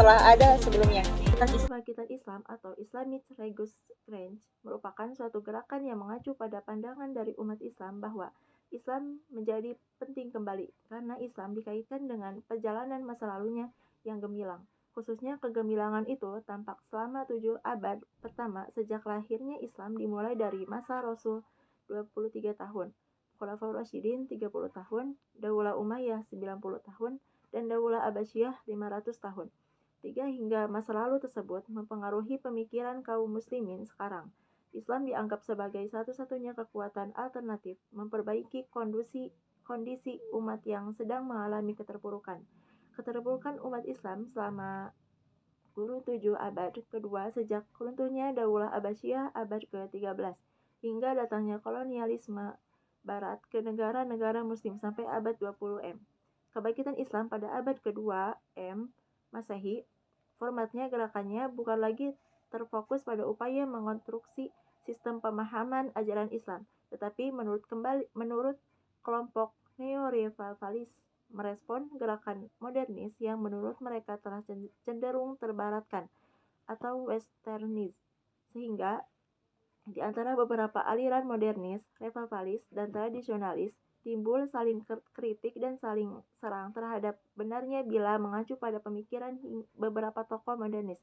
telah ada sebelumnya. Kebangkitan Islam atau Islamic Resurgence merupakan suatu gerakan yang mengacu pada pandangan dari umat Islam bahwa Islam menjadi penting kembali karena Islam dikaitkan dengan perjalanan masa lalunya yang gemilang. Khususnya kegemilangan itu tampak selama 7 abad pertama sejak lahirnya Islam, dimulai dari masa Rasul 23 tahun, Khulafaur Rasyidin 30 tahun, Daulah Umayyah 90 tahun, dan Daulah Abbasiyah 500 tahun. 3 hingga masa lalu tersebut mempengaruhi pemikiran kaum muslimin sekarang. Islam dianggap sebagai satu-satunya kekuatan alternatif memperbaiki kondisi umat yang sedang mengalami keterpurukan. Keterpurukan umat Islam selama kurun 7 abad kedua sejak runtuhnya Daulah Abbasiyah abad ke-13 hingga datangnya kolonialisme Barat ke negara-negara muslim sampai abad 20 M. Kebangkitan Islam pada abad kedua M Masehi, formatnya gerakannya bukan lagi terfokus pada upaya mengonstruksi sistem pemahaman ajaran Islam, tetapi menurut kelompok neo-revivalis merespon gerakan modernis yang menurut mereka telah cenderung terbaratkan atau westernis, sehingga di antara beberapa aliran modernis, revivalis, dan tradisionalis timbul saling kritik dan saling serang terhadap benarnya bila mengacu pada pemikiran beberapa tokoh modernis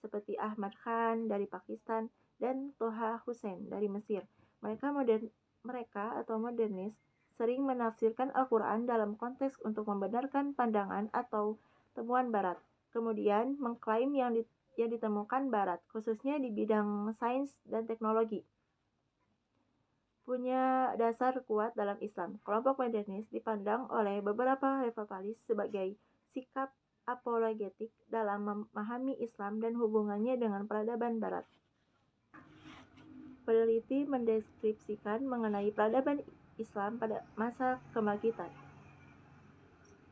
seperti Ahmad Khan dari Pakistan dan Toha Hussein dari Mesir. Mereka atau modernis sering menafsirkan Al-Quran dalam konteks untuk membenarkan pandangan atau temuan Barat, kemudian mengklaim yang ditemukan Barat, khususnya di bidang sains dan teknologi, punya dasar kuat dalam Islam. Kelompok modernis dipandang oleh beberapa revivalis sebagai sikap apologetik dalam memahami Islam dan hubungannya dengan peradaban Barat. Peneliti mendeskripsikan mengenai peradaban Islam pada masa kebangkitan.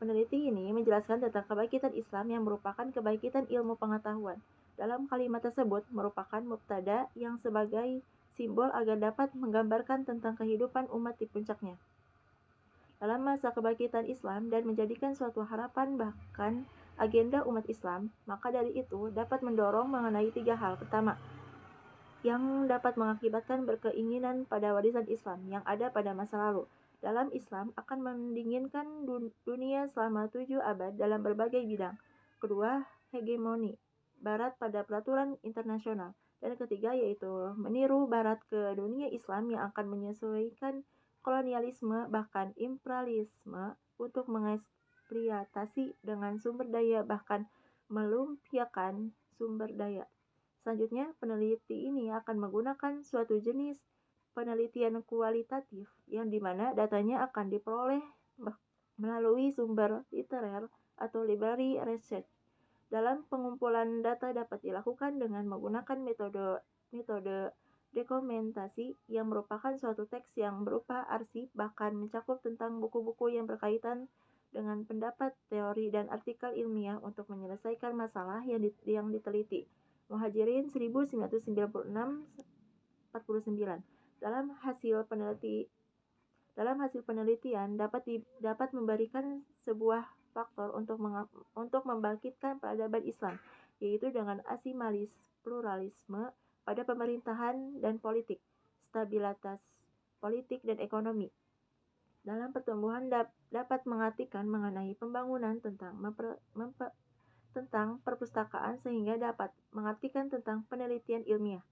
Peneliti ini menjelaskan tentang kebangkitan Islam yang merupakan kebangkitan ilmu pengetahuan. Dalam kalimat tersebut merupakan mubtada yang sebagai simbol agar dapat menggambarkan tentang kehidupan umat di puncaknya dalam masa kebangkitan Islam dan menjadikan suatu harapan bahkan agenda umat Islam. Maka dari itu dapat mendorong mengenai 3 hal. Pertama, yang dapat mengakibatkan berkeinginan pada warisan Islam yang ada pada masa lalu. Dalam Islam akan mendinginkan dunia selama 7 abad dalam berbagai bidang. Kedua, hegemoni Barat pada peraturan internasional. Dan ketiga yaitu meniru Barat ke dunia Islam yang akan menyesuaikan kolonialisme bahkan imperialisme untuk mengeksploitasi dengan sumber daya bahkan melumpiakan sumber daya. Selanjutnya, peneliti ini akan menggunakan suatu jenis penelitian kualitatif yang dimana datanya akan diperoleh melalui sumber literer atau library research. Dalam pengumpulan data dapat dilakukan dengan menggunakan metode dokumentasi yang merupakan suatu teks yang berupa arsip bahkan mencakup tentang buku-buku yang berkaitan dengan pendapat, teori, dan artikel ilmiah untuk menyelesaikan masalah yang diteliti. Muhajirin 1996-49. Dalam hasil penelitian dapat memberikan sebuah faktor untuk membangkitkan peradaban Islam, yaitu dengan asimilasi pluralisme pada pemerintahan dan politik, stabilitas politik dan ekonomi. Dalam pertumbuhan dapat mengartikan mengenai pembangunan tentang perpustakaan sehingga dapat mengartikan tentang penelitian ilmiah.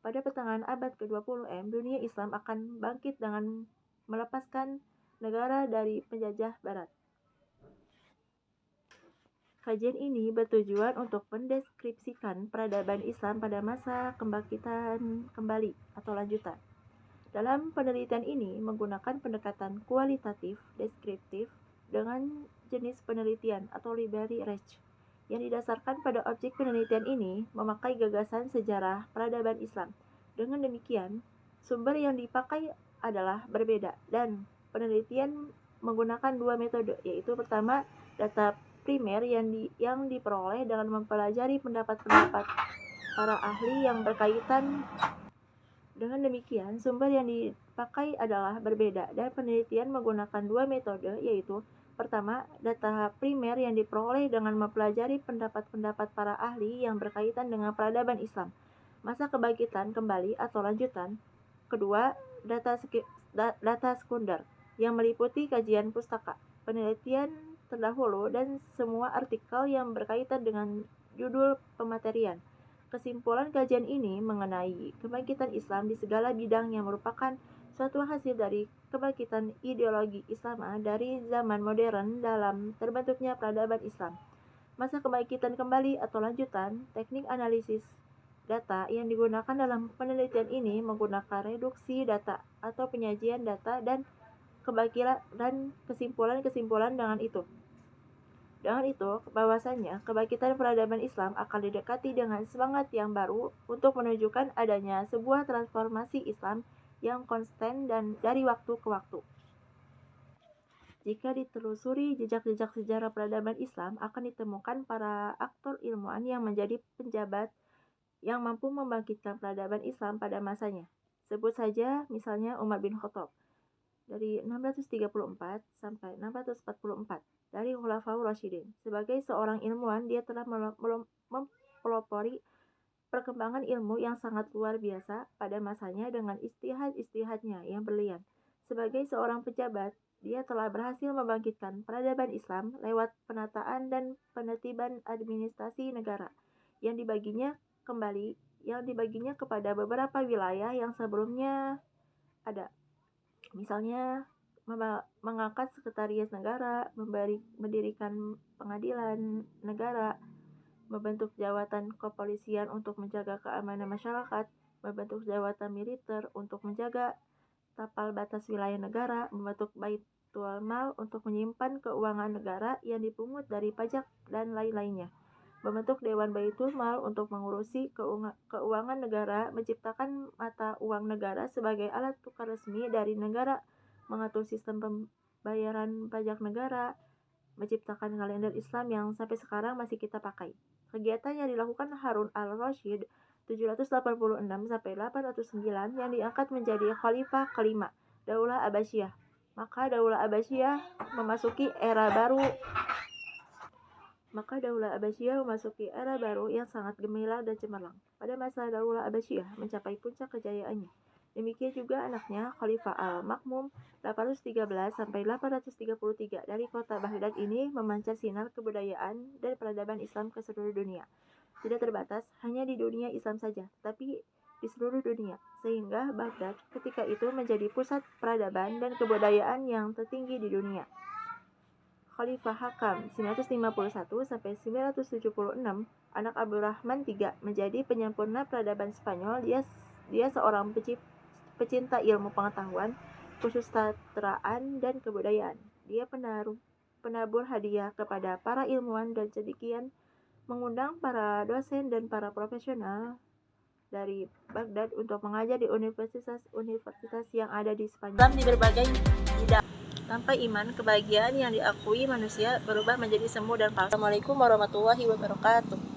Pada pertengahan abad ke-20 M, dunia Islam akan bangkit dengan melepaskan negara dari penjajah Barat. Kajian ini bertujuan untuk mendeskripsikan peradaban Islam pada masa kebangkitan kembali atau lanjutan. Dalam penelitian ini menggunakan pendekatan kualitatif deskriptif dengan jenis penelitian atau library research yang didasarkan pada objek penelitian ini memakai gagasan sejarah peradaban Islam. Dengan demikian, sumber yang dipakai adalah berbeda dan penelitian menggunakan 2 metode, yaitu pertama data primer yang diperoleh dengan mempelajari pendapat-pendapat para ahli yang berkaitan. Dengan demikian, sumber yang dipakai adalah berbeda dan penelitian menggunakan 2 metode, yaitu Pertama, data primer yang diperoleh dengan mempelajari pendapat-pendapat para ahli yang berkaitan dengan peradaban Islam, masa kebangkitan kembali atau lanjutan. Kedua, data sekunder yang meliputi kajian pustaka, penelitian terdahulu, dan semua artikel yang berkaitan dengan judul pematerian. Kesimpulan kajian ini mengenai kebangkitan Islam di segala bidang yang merupakan suatu hasil dari kebangkitan ideologi Islam dari zaman modern dalam terbentuknya peradaban Islam. Masa kebangkitan kembali atau lanjutan, teknik analisis data yang digunakan dalam penelitian ini menggunakan reduksi data atau penyajian data dan kesimpulan-kesimpulan Dengan itu, bahwasannya kebangkitan peradaban Islam akan didekati dengan semangat yang baru untuk menunjukkan adanya sebuah transformasi Islam yang konstan dan dari waktu ke waktu. Jika ditelusuri jejak-jejak sejarah peradaban Islam, akan ditemukan para aktor ilmuwan yang menjadi penjabat yang mampu membangkitkan peradaban Islam pada masanya. Sebut saja misalnya Umar bin Khattab dari 634 sampai 644 dari Khulafaur Rasyidin. Sebagai seorang ilmuwan, dia telah mempelopori perkembangan ilmu yang sangat luar biasa pada masanya dengan ijtihad-ijtihadnya yang berlian. Sebagai seorang pejabat, dia telah berhasil membangkitkan peradaban Islam lewat penataan dan penertiban administrasi negara yang dibaginya kepada beberapa wilayah yang sebelumnya ada. Misalnya, mengangkat sekretariat negara, mendirikan pengadilan negara, membentuk jawatan kepolisian untuk menjaga keamanan masyarakat, membentuk jawatan militer untuk menjaga tapal batas wilayah negara, membentuk Baitul Mal untuk menyimpan keuangan negara yang dipungut dari pajak dan lain-lainnya, membentuk Dewan Baitul Mal untuk mengurusi keuangan negara, menciptakan mata uang negara sebagai alat tukar resmi dari negara, mengatur sistem pembayaran pajak negara, menciptakan kalender Islam yang sampai sekarang masih kita pakai. Kegiatan yang dilakukan Harun al-Rasyid 786 sampai 809 yang diangkat menjadi khalifah kelima Daulah Abbasiyah. Maka Daulah Abbasiyah memasuki era baru yang sangat gemilang dan cemerlang. Pada masa Daulah Abbasiyah mencapai puncak kejayaannya. Demikian juga anaknya Khalifah al-Makmum 813 sampai 833 dari kota Baghdad ini memancar sinar kebudayaan dan peradaban Islam ke seluruh dunia. Tidak terbatas hanya di dunia Islam saja, tapi di seluruh dunia, sehingga Baghdad ketika itu menjadi pusat peradaban dan kebudayaan yang tertinggi di dunia. Khalifah Hakam 951 sampai 976, anak Abdurrahman III, menjadi penyempurna peradaban Spanyol. Dia seorang pecinta ilmu pengetahuan, kesusastraan dan kebudayaan. Dia penabur hadiah kepada para ilmuwan dan cendekian mengundang para dosen dan para profesional dari Baghdad untuk mengajar di universitas-universitas yang ada di Spanyol di berbagai bidang. Tanpa iman, kebahagiaan yang diakui manusia berubah menjadi semu dan palsu. Assalamualaikum warahmatullahi wabarakatuh.